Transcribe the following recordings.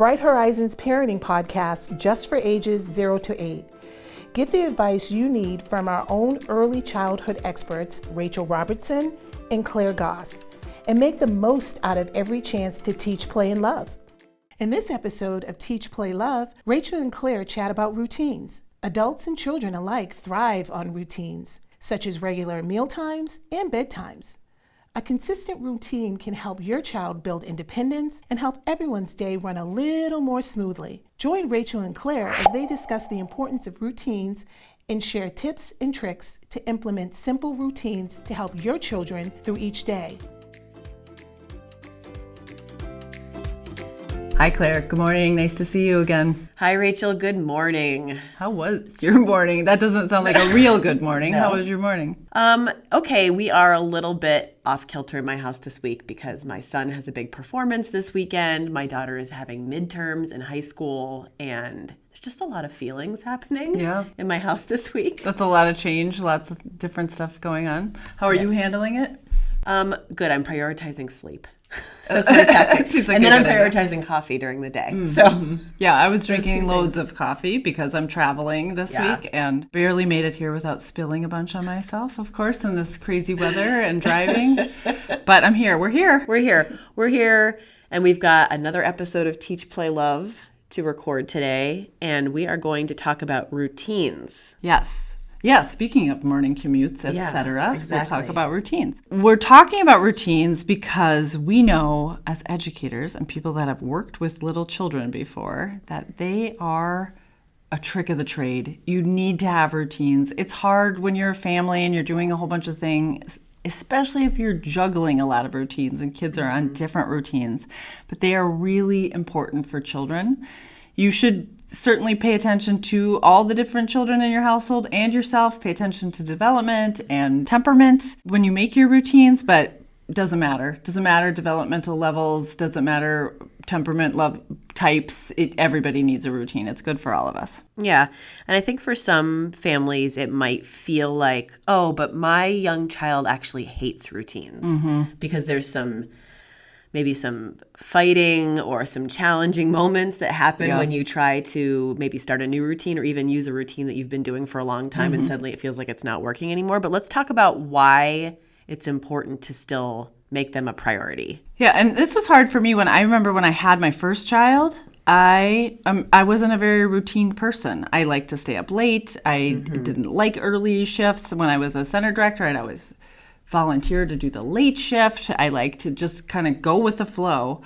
Bright Horizons parenting podcast just for ages 0 to 8. Get the advice you need from our own early childhood experts, Rachel Robertson and Claire Goss, and make the most out of every chance to teach, play, and love. In this episode of Teach, Play, Love, Rachel and Claire chat about routines. Adults and children alike thrive on routines, such as regular meal times and bedtimes. A consistent routine can help your child build independence and help everyone's day run a little more smoothly. Join Rachel and Claire as they discuss the importance of routines and share tips and tricks to implement simple routines to help your children through each day. Hi, Claire. Good morning. Nice to see you again. Hi, Rachel. Good morning. How was your morning? That doesn't sound like a real good morning. No. How was your morning? Okay, we are a little bit off kilter in my house this week because my son has a big performance this weekend. My daughter is having midterms in high school, and there's just a lot of feelings happening in my house this week. That's a lot of change, lots of different stuff going on. How are you handling it? Good. I'm prioritizing sleep. That's my tactic. And then I'm prioritizing coffee during the day. Mm-hmm. So yeah, I was drinking loads of coffee because I'm traveling this week and barely made it here without spilling a bunch on myself, of course, in this crazy weather and driving. But I'm here. We're here. And we've got another episode of Teach, Play, Love to record today. And we are going to talk about routines. Yes. Yeah, speaking of morning commutes, etc., exactly. We'll talk about routines. We're talking about routines because we know as educators and people that have worked with little children before that they are a trick of the trade. You need to have routines. It's hard when you're a family and you're doing a whole bunch of things, especially if you're juggling a lot of routines and kids are on different routines, but they are really important for children. You should certainly pay attention to all the different children in your household and yourself. Pay attention to development and temperament when you make your routines, but it doesn't matter. Doesn't matter developmental levels, doesn't matter temperament types. Everybody needs a routine. It's good for all of us. Yeah. And I think for some families, it might feel like, oh, but my young child actually hates routines because there's maybe some fighting or some challenging moments that happen when you try to maybe start a new routine or even use a routine that you've been doing for a long time and suddenly it feels like it's not working anymore. But let's talk about why it's important to still make them a priority. Yeah, and this was hard for me when I had my first child. I wasn't a very routine person. I liked to stay up late. I didn't like early shifts. When I was a center director, I'd always volunteer to do the late shift. I like to just kind of go with the flow.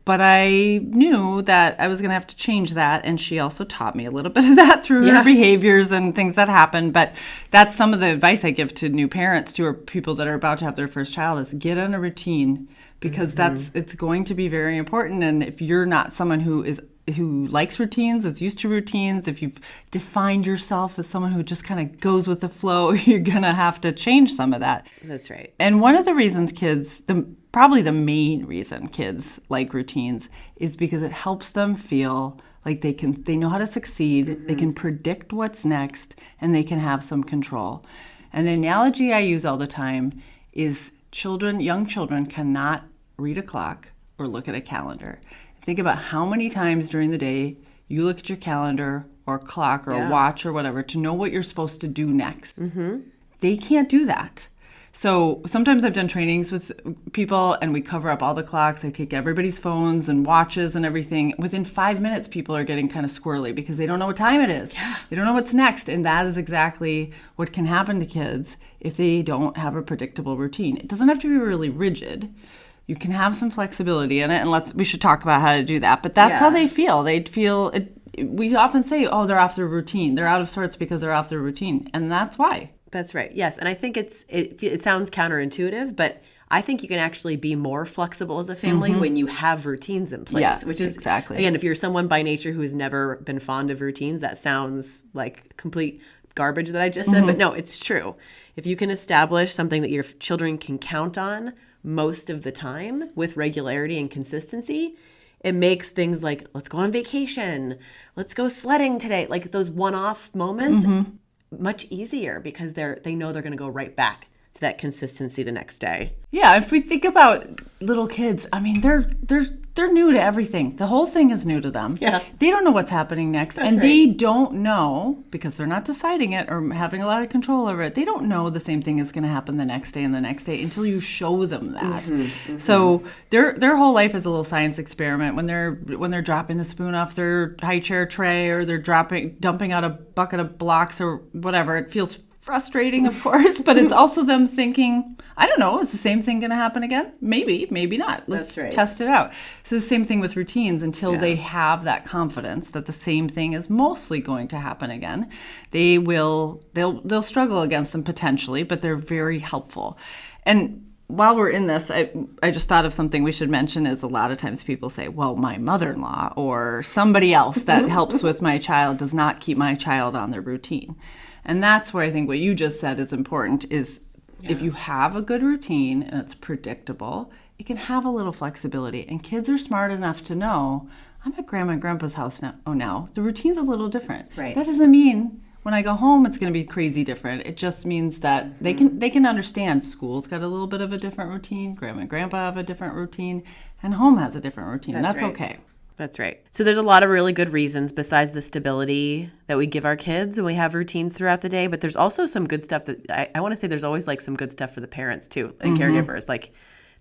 But I knew that I was going to have to change that. And she also taught me a little bit of that through her behaviors and things that happen. But that's some of the advice I give to new parents, to or people that are about to have their first child, is get on a routine because it's going to be very important. And if you're not someone who likes routines, is used to routines, if you've defined yourself as someone who just kind of goes with the flow, you're going to have to change some of that. That's right. And one of the reasons probably the main reason kids like routines is because it helps them feel like they know how to succeed, they can predict what's next, and they can have some control. And the analogy I use all the time is young children cannot read a clock or look at a calendar. Think about how many times during the day you look at your calendar or clock or a watch or whatever to know what you're supposed to do next. They can't do that. So sometimes I've done trainings with people and we cover up all the clocks. I take everybody's phones and watches and everything. Within 5 minutes, people are getting kind of squirrely because they don't know what time it is. Yeah. They don't know what's next. And that is exactly what can happen to kids if they don't have a predictable routine. It doesn't have to be really rigid. You can have some flexibility in it, and we should talk about how to do that. But that's how they feel. They feel it. We often say, "Oh, they're off their routine. They're out of sorts because they're off their routine," and that's why. That's right. Yes, and I think it sounds counterintuitive, but I think you can actually be more flexible as a family when you have routines in place. Which is exactly, again, if you're someone by nature who has never been fond of routines, that sounds like complete garbage that I just said. But no, it's true. If you can establish something that your children can count on most of the time with regularity and consistency, it makes things like, let's go on vacation, let's go sledding today, like those one-off moments, much easier because they know they're going to go right back to that consistency the next day. Yeah, if we think about little kids, I mean, they're new to everything. The whole thing is new to them. Yeah. They don't know what's happening next. That's and right. They don't know, because they're not deciding it or having a lot of control over it, they don't know the same thing is going to happen the next day and the next day until you show them that. So their whole life is a little science experiment. When they're dropping the spoon off their high chair tray, or they're dumping out a bucket of blocks or whatever, it feels frustrating, of course, but it's also them thinking, I don't know, is the same thing going to happen again? Maybe not. Let's test it out. So the same thing with routines. Until they have that confidence that the same thing is mostly going to happen again, they'll struggle against them potentially, but they're very helpful. And while we're in this, I just thought of something we should mention is a lot of times people say, well, my mother-in-law or somebody else that helps with my child does not keep my child on their routine. And that's where I think what you just said is important is if you have a good routine and it's predictable, it can have a little flexibility. And kids are smart enough to know, I'm at Grandma and Grandpa's house now. Oh, now the routine's a little different. Right. That doesn't mean when I go home it's going to be crazy different. It just means that they can understand school's got a little bit of a different routine, Grandma and Grandpa have a different routine, and home has a different routine. That's right. okay. That's right. So there's a lot of really good reasons besides the stability that we give our kids and we have routines throughout the day. But there's also some good stuff that I want to say there's always like some good stuff for the parents too and caregivers. Like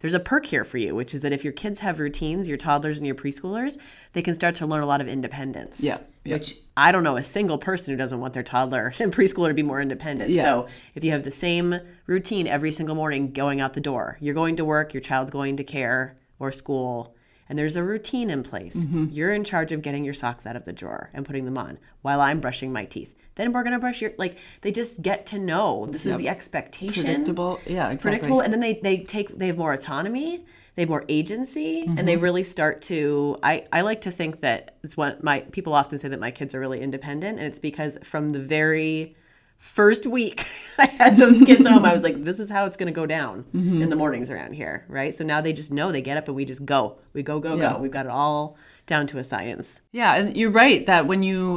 there's a perk here for you, which is that if your kids have routines, your toddlers and your preschoolers, they can start to learn a lot of independence. Yeah. Which I don't know a single person who doesn't want their toddler and preschooler to be more independent. Yeah. So if you have the same routine every single morning going out the door, you're going to work, your child's going to care or school, and there's a routine in place. You're in charge of getting your socks out of the drawer and putting them on while I'm brushing my teeth. Then we're going to brush your, like, they just get to know this is the expectation. Predictable. Yeah, it's exactly. predictable. And then they have more autonomy, they have more agency, and they really start to, I like to think that it's what people often say that my kids are really independent. And it's because from the very first week I had those kids home, I was like, this is how it's going to go down in the mornings around here, right? So now they just know, they get up and we just go. We go. We've got it all down to a science. Yeah, and you're right that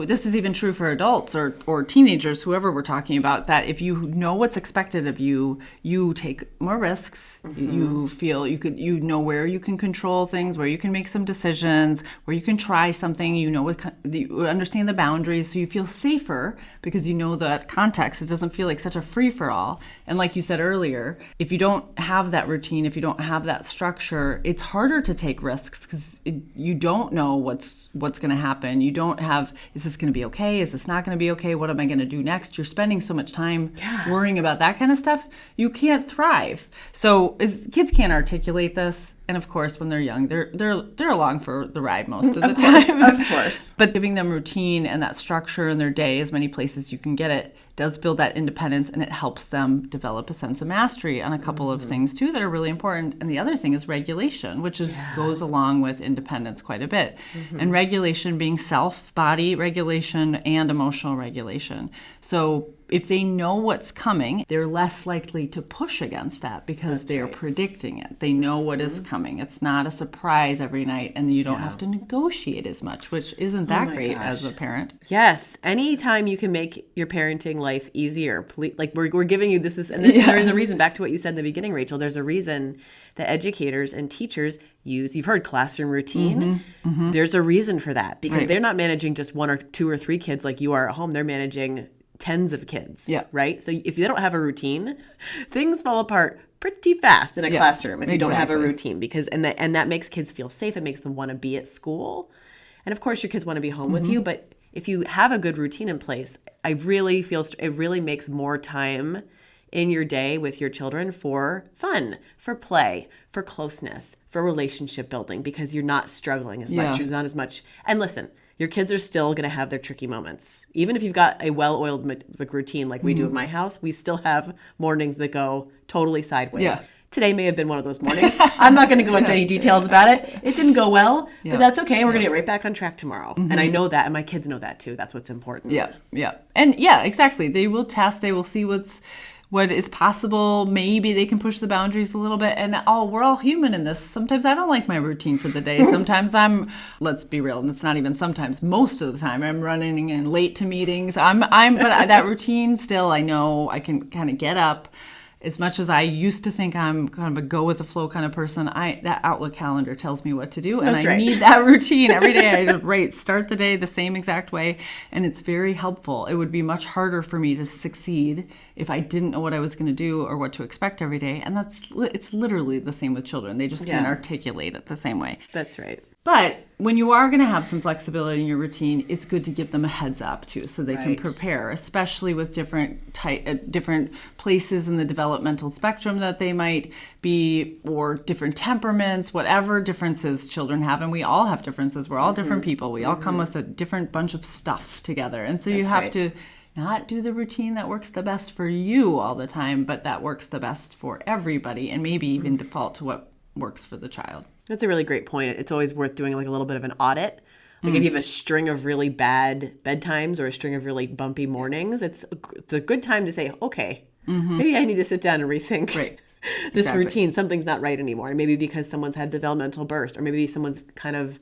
this is even true for adults or teenagers, whoever we're talking about, that if you know what's expected of you, you take more risks. You feel you know where you can control things, where you can make some decisions, where you can try something, you understand the boundaries, so you feel safer because you know that context. It doesn't feel like such a free-for-all. And like you said earlier, if you don't have that routine, if you don't have that structure, it's harder to take risks because you don't know what's going to happen. You don't have, is this going to be okay? Is this not going to be okay? What am I going to do next? You're spending so much time worrying about that kind of stuff. You can't thrive. So kids can't articulate this. And of course, when they're young, they're along for the ride most of the time. Of course. But giving them routine and that structure in their day, as many places you can get it, does build that independence, and it helps them develop a sense of mastery on a couple of things too that are really important. And the other thing is regulation, which goes along with independence quite a bit. And regulation being body regulation and emotional regulation. So if they know what's coming, they're less likely to push against that because they're predicting it. They know what is coming. It's not a surprise every night, and you don't have to negotiate as much, which isn't that great as a parent. Yes. Anytime you can make your parenting life easier, like we're giving you this, and there is a reason, back to what you said in the beginning, Rachel, there's a reason that educators and teachers use, you've heard classroom routine. There's a reason for that because they're not managing just one or two or three kids like you are at home. They're managing tens of kids, right? So if you don't have a routine, things fall apart pretty fast in a classroom if you don't have a routine, because and that makes kids feel safe. It makes them want to be at school, and of course your kids want to be home with you. But if you have a good routine in place, I really feel it really makes more time in your day with your children for fun, for play, for closeness, for relationship building, because you're not struggling as much. There's not as much. And listen, your kids are still going to have their tricky moments. Even if you've got a well-oiled routine like we do at my house, we still have mornings that go totally sideways. Today may have been one of those mornings. I'm not going to go into any details about it. It didn't go well, but that's okay. We're going to get right back on track tomorrow. And I know that, and my kids know that too. That's what's important. And exactly. They will test. They will see what is possible. Maybe they can push the boundaries a little bit. And we're all human in this. Sometimes I don't like my routine for the day. Sometimes let's be real, and it's not even sometimes, most of the time I'm running in late to meetings. But that routine still, I know I can kind of get up as much as I used to think I'm kind of a go with the flow kind of person, that Outlook calendar tells me what to do, and That's I right. need that routine every day. I start the day the same exact way, and it's very helpful. It would be much harder for me to succeed if I didn't know what I was going to do or what to expect every day. And it's literally the same with children. They just can't articulate it the same way. That's right. But when you are going to have some flexibility in your routine, it's good to give them a heads up too, so they can Right. prepare, especially with different places in the developmental spectrum that they might be, or different temperaments, whatever differences children have. And we all have differences. We're all different people. We all come with a different bunch of stuff together. And so you have to not do the routine that works the best for you all the time, but that works the best for everybody, and maybe even default to what works for the child. That's a really great point. It's always worth doing like a little bit of an audit. Like if you have a string of really bad bedtimes or a string of really bumpy mornings, it's a good time to say, okay, maybe I need to sit down and rethink this routine. Something's not right anymore. And maybe because someone's had developmental burst, or maybe someone's kind of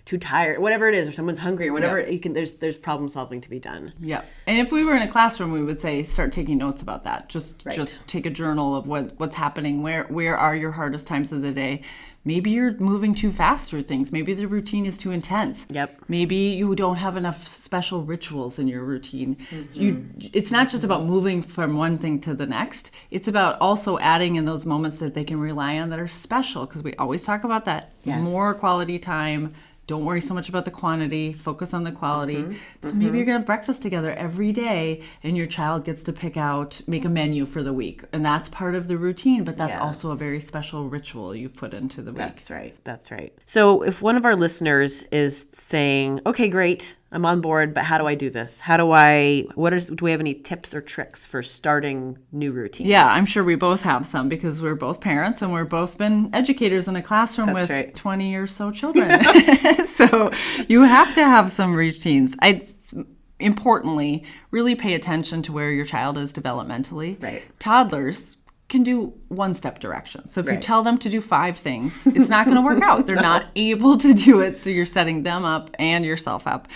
too tired, whatever it is, or someone's hungry, or whatever. You can. There's problem solving to be done. Yeah. And if we were in a classroom, we would say start taking notes about that. Just take a journal of what's happening. Where are your hardest times of the day? Maybe you're moving too fast through things. Maybe the routine is too intense. Yep. Maybe you don't have enough special rituals in your routine. It's not just about moving from one thing to the next. It's about also adding in those moments that they can rely on that are special, because we always talk about that. Yes. More quality time. Don't worry so much about the quantity. Focus on the quality. So maybe you're going to have breakfast together every day, and your child gets to make a menu for the week. And that's part of the routine, but that's also a very special ritual you've put into the week. That's right. That's right. So if one of our listeners is saying, okay, great, I'm on board, but how do I do this? Do we have any tips or tricks for starting new routines? Yeah, I'm sure we both have some, because we're both parents and we're both been educators in a classroom with 20 or so children. So you have to have some routines. Importantly, really pay attention to where your child is developmentally. Right. Toddlers can do one-step direction. So if you tell them to do 5 things, it's not going to work out. They're not able to do it, so you're setting them up and yourself up.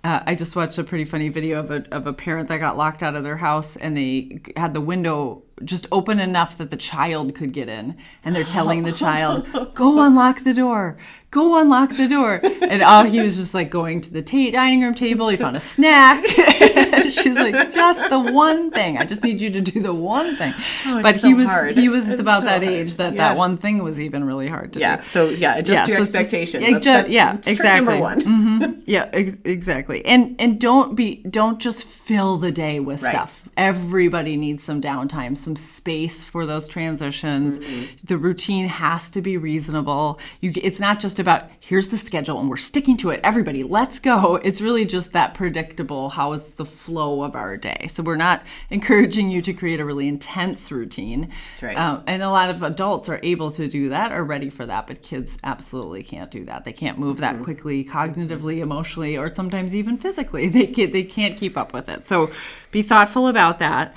I just watched a pretty funny video of a parent that got locked out of their house, and they had the window just open enough that the child could get in. And they're telling the child, go unlock the door. Go unlock the door. And he was just like going to the dining room table. He found a snack. She's like, just the one thing. I just need you to do the one thing. But he was about that age that one thing was even really hard to do. So adjust your expectations. That's exactly. Number one. Yeah, exactly. And don't just fill the day with stuff. Everybody needs some downtime, some space for those transitions. The routine has to be reasonable. It's not just about, here's the schedule and we're sticking to it. Everybody, let's go. It's really just that predictable, how is the flow of our day. So we're not encouraging you to create a really intense routine. That's right. And a lot of adults are able to do that, are ready for that, but kids absolutely can't do that. They can't move that quickly, cognitively, emotionally, or sometimes even physically. They can't keep up with it. So be thoughtful about that.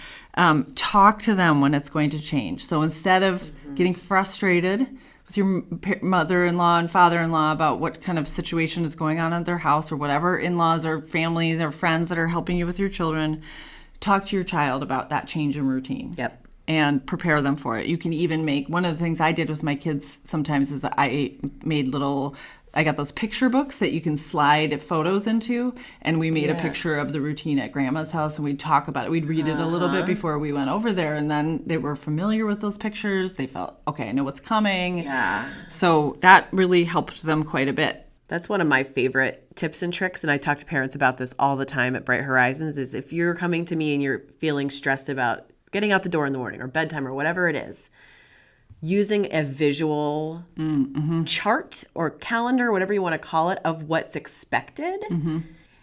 Talk to them when it's going to change. So instead of getting frustrated with your mother-in-law and father-in-law about what kind of situation is going on at their house, or whatever in-laws or families or friends that are helping you with your children, talk to your child about that change in routine. Yep. And prepare them for it. You can even make, one of the things I did with my kids sometimes is I got those picture books that you can slide photos into, and we made a picture of the routine at Grandma's house, and we'd talk about it. We'd read it a little bit before we went over there, and then they were familiar with those pictures. They felt, okay, I know what's coming. Yeah. So that really helped them quite a bit. That's one of my favorite tips and tricks, and I talk to parents about this all the time at Bright Horizons, is if you're coming to me and you're feeling stressed about getting out the door in the morning or bedtime or whatever it is, using a visual chart or calendar, whatever you want to call it, of what's expected.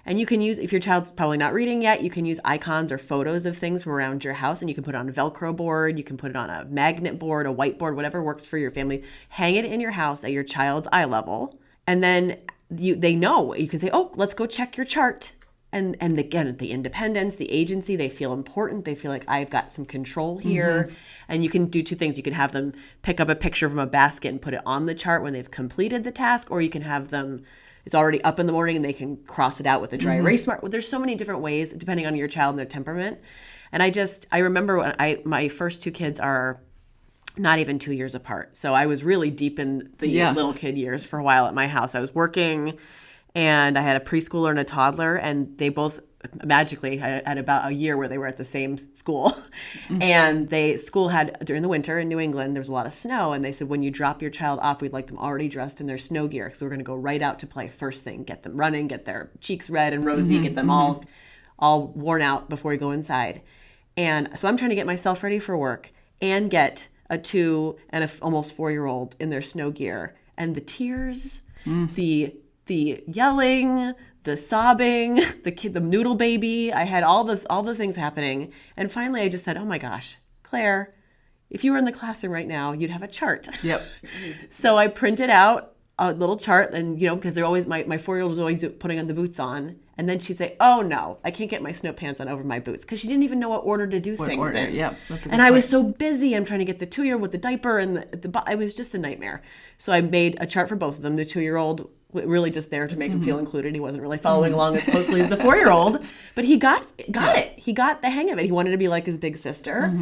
And you can use, if your child's probably not reading yet, you can use icons or photos of things from around your house, and you can put it on a Velcro board, you can put it on a magnet board, a whiteboard, whatever works for your family. Hang it in your house at your child's eye level. And then they know, you can say, oh, let's go check your chart. And again, the independence, the agency, they feel important. They feel like I've got some control here. And you can do 2 things. You can have them pick up a picture from a basket and put it on the chart when they've completed the task, or you can have them, it's already up in the morning and they can cross it out with a dry erase mark. Well, there's so many different ways depending on your child and their temperament. And I remember when my first two kids are not even 2 years apart. So I was really deep in the little kid years for a while at my house. I was working and I had a preschooler and a toddler, and they both magically had about a year where they were at the same school. Mm-hmm. And school had, during the winter in New England, there was a lot of snow. And they said, when you drop your child off, we'd like them already dressed in their snow gear. So we're going to go right out to play first thing, get them running, get their cheeks red and rosy, get them all worn out before we go inside. And so I'm trying to get myself ready for work and get a 2 and a almost 4-year-old in their snow gear, and the tears, the yelling, the sobbing, the noodle baby. I had all the things happening, and finally I just said, "Oh my gosh, Claire, if you were in the classroom right now, you'd have a chart." Yep. So I printed out a little chart, and because they're always my 4-year-old was always putting on the boots on. And then she'd say, "Oh no, I can't get my snow pants on over my boots," because she didn't even know what order to do things in. Yep, that's a good and I point. was so busy. I'm trying to get the 2-year-old with the diaper, and it was just a nightmare. So I made a chart for both of them. The 2-year-old really just there to make him feel included. He wasn't really following along as closely as the 4-year-old, but he got it. He got the hang of it. He wanted to be like his big sister.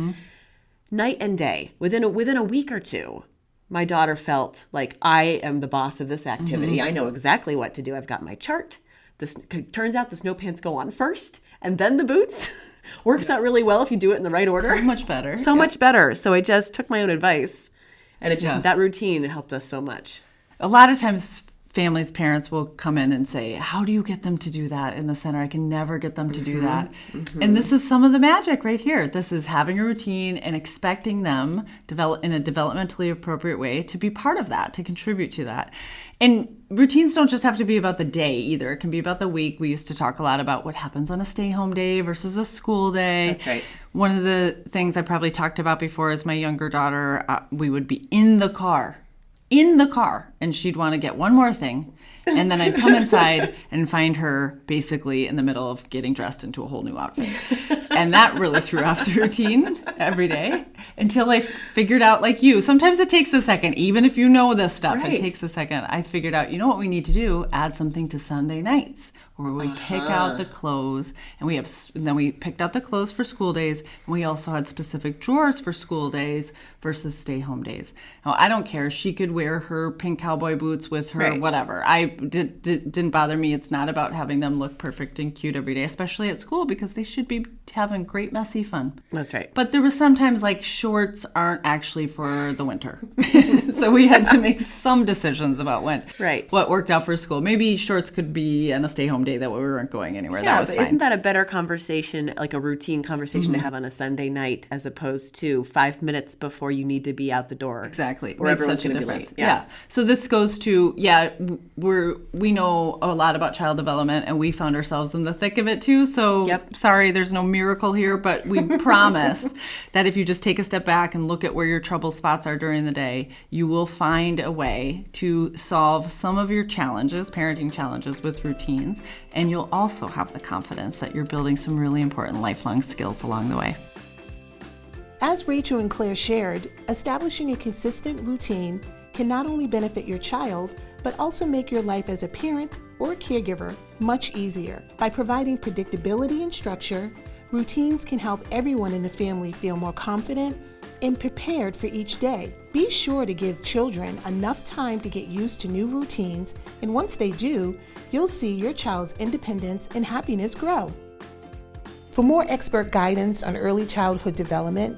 Night and day. Within a week or two, my daughter felt like, I am the boss of this activity. I know exactly what to do. I've got my chart. Turns out the snow pants go on first, and then the boots. Works out really well if you do it in the right order. So much better. So much better. So I just took my own advice, and that routine helped us so much. A lot of times families, parents will come in and say, "How do you get them to do that in the center? I can never get them to do that." And this is some of the magic right here. This is having a routine and expecting them develop in a developmentally appropriate way to be part of that, to contribute to that. And routines don't just have to be about the day either. It can be about the week. We used to talk a lot about what happens on a stay-home day versus a school day. That's right. One of the things I probably talked about before is my younger daughter, we would be in the car, and she'd want to get one more thing. And then I'd come inside and find her basically in the middle of getting dressed into a whole new outfit. And that really threw off the routine every day until I figured out, like you, sometimes it takes a second, even if you know this stuff, It takes a second. I figured out, you know what we need to do? Add something to Sunday nights where we pick out the clothes, and then we picked out the clothes for school days, and we also had specific drawers for school days versus stay-home days. Now, I don't care. She could wear her pink cowboy boots with her whatever. Didn't bother me. It's not about having them look perfect and cute every day, especially at school, because they should be having great messy fun. That's right. But there was sometimes like shorts aren't actually for the winter. So we had to make some decisions about what worked out for school. Maybe shorts could be on a stay-home day that we weren't going anywhere. Yeah, that was but fine. isn't that a better conversation, like a routine conversation to have on a Sunday night, as opposed to 5 minutes before you need to be out the door? Exactly. Or everyone's going to be late. Yeah. So this goes to, we know a lot about child development, and we found ourselves in the thick of it too. So sorry, there's no miracle here, but we promise that if you just take a step back and look at where your trouble spots are during the day, you will find a way to solve some of your challenges, parenting challenges, with routines. And you'll also have the confidence that you're building some really important lifelong skills along the way. As Rachel and Claire shared, establishing a consistent routine can not only benefit your child, but also make your life as a parent or a caregiver much easier. By providing predictability and structure, routines can help everyone in the family feel more confident and prepared for each day. Be sure to give children enough time to get used to new routines, and once they do, you'll see your child's independence and happiness grow. For more expert guidance on early childhood development,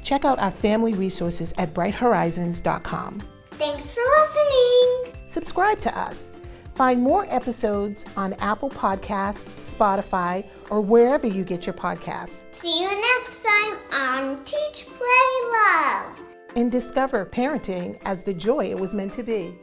check out our family resources at brighthorizons.com. Thanks for listening. Subscribe to us. Find more episodes on Apple Podcasts, Spotify, or wherever you get your podcasts. See you next time on Teach, Play, Love. And discover parenting as the joy it was meant to be.